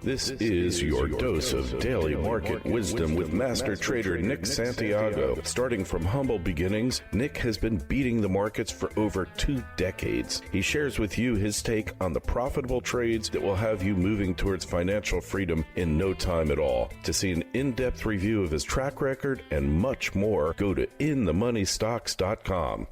This is your dose of daily market wisdom with master trader Nick Santiago. Starting from humble beginnings, Nick has been beating the markets for over 2 decades. He shares with you his take on the profitable trades that will have you moving towards financial freedom in no time at all. To see an in-depth review of his track record and much more, go to inthemoneystocks.com.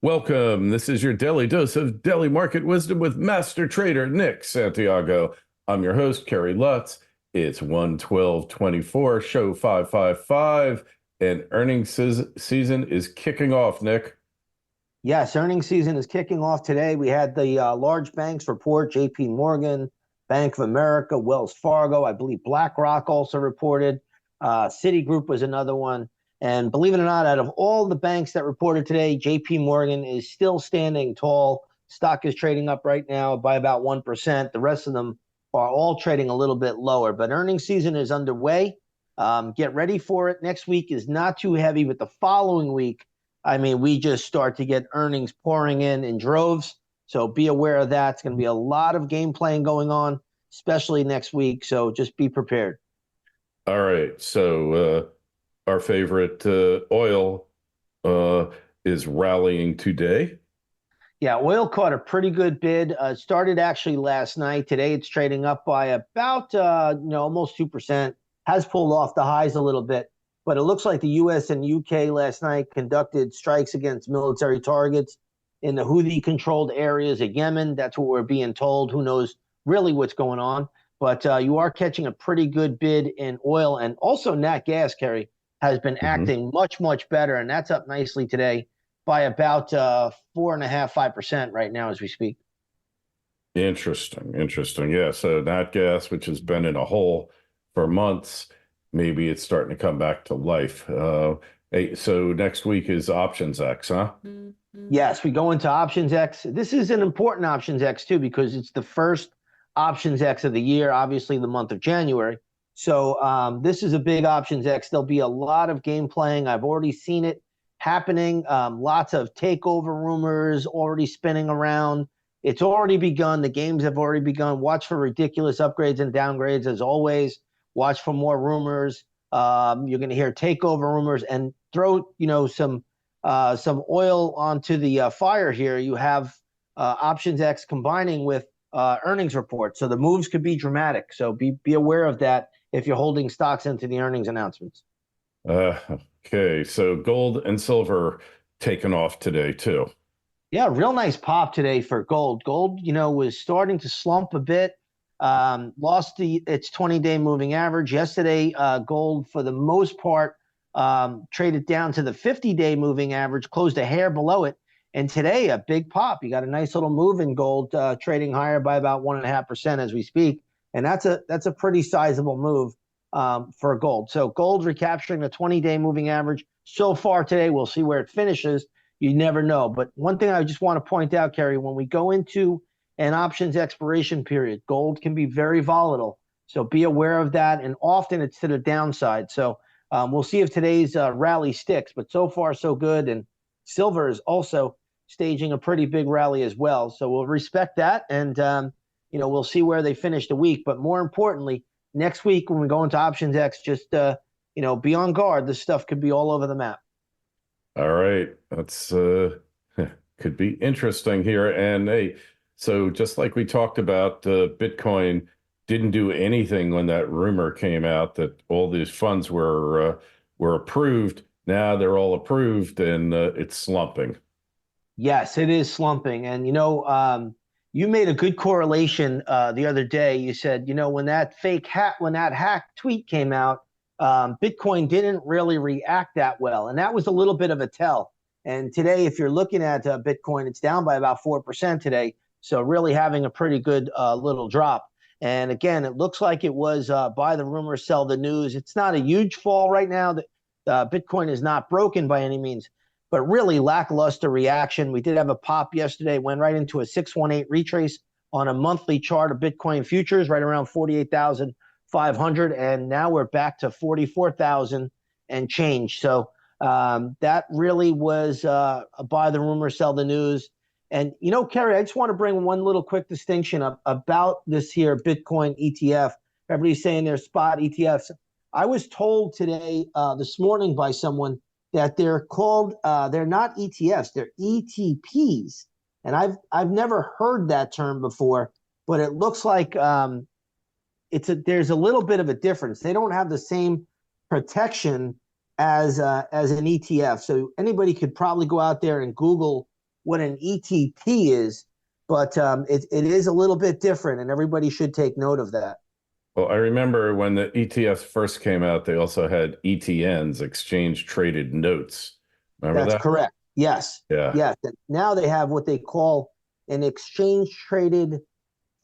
Welcome. This is your daily dose of daily market wisdom with master trader Nick Santiago. I'm your host, Kerry Lutz. It's 1/12/24, show 555, and earnings season is kicking off, Nick. Yes, earnings season is kicking off today. We had the large banks report, JP Morgan, Bank of America, Wells Fargo. I believe BlackRock also reported. Citigroup was another one. And believe it or not, out of all the banks that reported today, JP Morgan is still standing tall. Stock is trading up right now by about 1%. The rest of them are all trading a little bit lower. But earnings season is underway. Get ready for it. Next week is not too heavy, but the following week, I mean, we just start to get earnings pouring in droves. So be aware of that. It's going to be a lot of game playing going on, especially next week. So just be prepared. All right. So our favorite oil is rallying today. Yeah, oil caught a pretty good bid. Started actually last night. Today it's trading up by about almost 2%. Has pulled off the highs a little bit, but it looks like the U.S. and U.K. last night conducted strikes against military targets in the Houthi-controlled areas of Yemen. That's what we're being told. Who knows really what's going on? But you are catching a pretty good bid in oil, and also nat gas, Kerry, has been acting much, much better, and that's up nicely today by about 4.5-5% right now as we speak. Interesting. Yeah, so nat gas, which has been in a hole for months, maybe it's starting to come back to life. Hey, so next week is Options X, huh? Yes, we go into Options X. This is an important Options X, too, because it's the first Options X of the year, obviously the month of January. So this is a big Options X. There'll be a lot of game playing. I've already seen it happening. Lots of takeover rumors already spinning around. It's already begun. The games have already begun. Watch for ridiculous upgrades and downgrades as always. Watch for more rumors. You're going to hear takeover rumors, and throw some oil onto the fire here. You have Options X combining with earnings reports, so the moves could be dramatic. So be aware of that if you're holding stocks into the earnings announcements. Okay, so gold and silver taken off today too. Yeah, real nice pop today for gold. Gold, was starting to slump a bit. Lost its 20-day moving average. Yesterday, gold, for the most part, traded down to the 50-day moving average, closed a hair below it. And today, a big pop. You got a nice little move in gold, trading higher by about 1.5% as we speak. And that's a pretty sizable move for gold. So gold recapturing the 20-day moving average so far today. We'll see where it finishes. You never know. But one thing I just want to point out, Kerry, when we go into an options expiration period, gold can be very volatile. So be aware of that. And often it's to the downside. So we'll see if today's rally sticks. But so far, so good. And silver is also staging a pretty big rally as well. So we'll respect that. And we'll see where they finish the week. But more importantly, next week when we go into Options X, just be on guard. This stuff could be all over the map. All right, that's could be interesting here. And hey, so just like we talked about, Bitcoin didn't do anything when that rumor came out that all these funds were approved. Now they're all approved, and it's slumping. Yes, it is slumping, and you made a good correlation the other day. You said, when that hack tweet came out, Bitcoin didn't really react that well. And that was a little bit of a tell. And today, if you're looking at Bitcoin, it's down by about 4% today. So really having a pretty good little drop. And again, it looks like it was buy the rumor, sell the news. It's not a huge fall right now. Bitcoin is not broken by any means, but really lackluster reaction. We did have a pop yesterday, went right into a 618 retrace on a monthly chart of Bitcoin futures, right around 48,500. And now we're back to 44,000 and change. So that really was a buy the rumor, sell the news. And, Kerry, I just want to bring one little quick distinction up about this here Bitcoin ETF. Everybody's saying they're spot ETFs. I was told today, this morning by someone that they're called, they're not ETFs, they're ETPs. And I've never heard that term before, but it looks like there's a little bit of a difference. They don't have the same protection as an ETF. So anybody could probably go out there and Google what an ETP is, but it is a little bit different, and everybody should take note of that. Well, I remember when the ETFs first came out, they also had ETNs, exchange traded notes. Remember that? That's correct. Yes. Yeah. Yes. And now they have what they call an exchange traded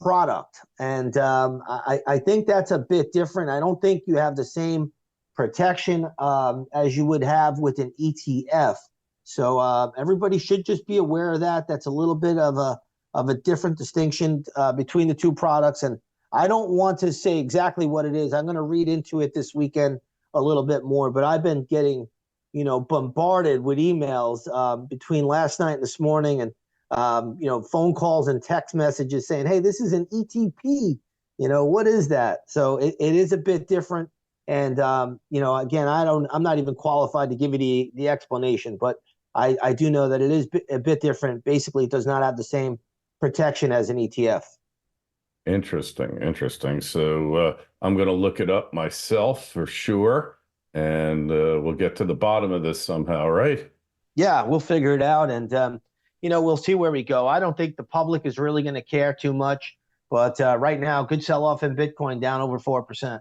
product. And I think that's a bit different. I don't think you have the same protection as you would have with an ETF. So everybody should just be aware of that. That's a little bit of a different distinction between the two products. And I don't want to say exactly what it is. I'm going to read into it this weekend a little bit more, but I've been getting, bombarded with emails between last night and this morning, and phone calls and text messages saying, hey, this is an ETP. What is that? So it is a bit different. And, again, I'm not even qualified to give you the explanation, but I do know that it is a bit different. Basically, it does not have the same protection as an ETF. Interesting. So I'm going to look it up myself for sure, and we'll get to the bottom of this somehow, right? Yeah, we'll figure it out, and we'll see where we go. I don't think the public is really going to care too much, but right now, good sell-off in Bitcoin, down over 4%.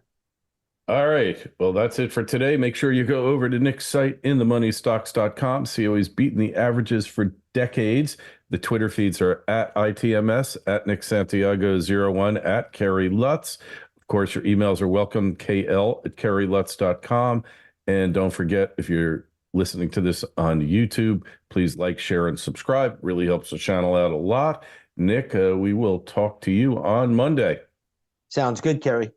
All right. Well, that's it for today. Make sure you go over to Nick's site, inthemoneystocks.com. See how he's beaten the averages for decades. The Twitter feeds are at ITMS, at Nick Santiago01, at Kerry Lutz. Of course, your emails are welcome, KL@KerryLutz.com. And don't forget, if you're listening to this on YouTube, please like, share, and subscribe. Really helps the channel out a lot. Nick, we will talk to you on Monday. Sounds good, Kerry.